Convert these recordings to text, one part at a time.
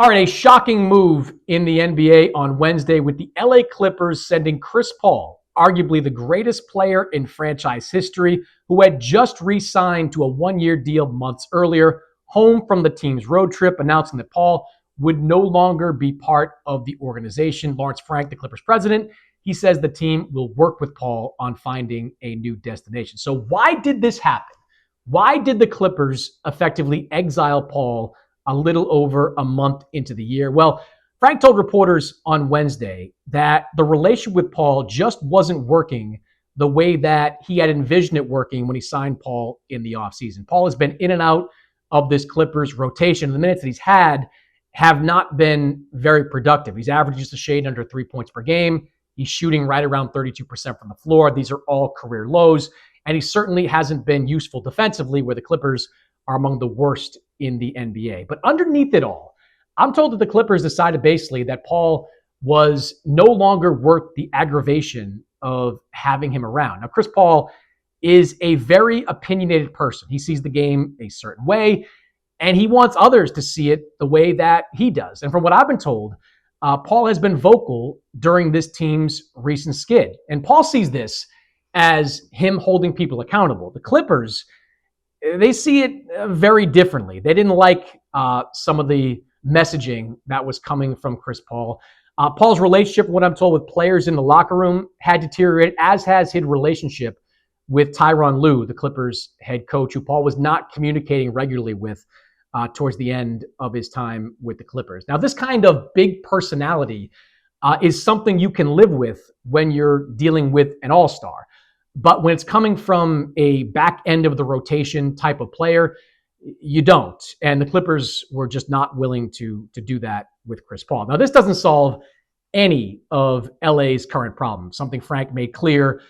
All right, a shocking move in the NBA on Wednesday with the LA Clippers sending Chris Paul, arguably the greatest player in franchise history, who had just re-signed to a one-year deal months earlier, home from the team's road trip, announcing that Paul would no longer be part of the organization. Lawrence Frank, the Clippers president, he says the team will work with Paul on finding a new destination. So why did this happen? Why did the Clippers effectively exile Paul a little over a month into the year? Well, Frank told reporters on Wednesday that the relationship with Paul just wasn't working the way that he had envisioned it working when he signed Paul in the offseason. Paul has been in and out of this Clippers rotation. The minutes that he's had have not been very productive. He's averaging just a shade under 3 points per game. He's shooting right around 32% from the floor. These are all career lows. And he certainly hasn't been useful defensively, where the Clippers are among the worst in the NBA. But underneath it all, I'm told that the Clippers decided basically that Paul was no longer worth the aggravation of having him around. Now, Chris Paul is a very opinionated person. He sees the game a certain way, and he wants others to see it the way that he does. And from what I've been told, Paul has been vocal during this team's recent skid. And Paul sees this as him holding people accountable. The Clippers, they see it very differently. They didn't like some of the messaging that was coming from Chris Paul. Paul's relationship, what I'm told, with players in the locker room had deteriorated, as has his relationship with Tyronn Lue, the Clippers head coach, who Paul was not communicating regularly with towards the end of his time with the Clippers. Now, this kind of big personality is something you can live with when you're dealing with an all-star. But when it's coming from a back end of the rotation type of player, you don't. And the Clippers were just not willing to do that with Chris Paul. Now, this doesn't solve any of LA's current problems. Something Frank made clear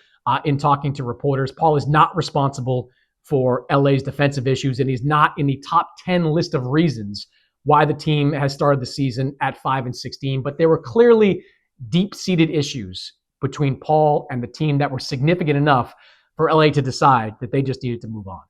in talking to reporters. Paul is not responsible for LA's defensive issues, and he's not in the top 10 list of reasons why the team has started the season at 5-16. But there were clearly deep-seated issues between Paul and the team that were significant enough for LA to decide that they just needed to move on.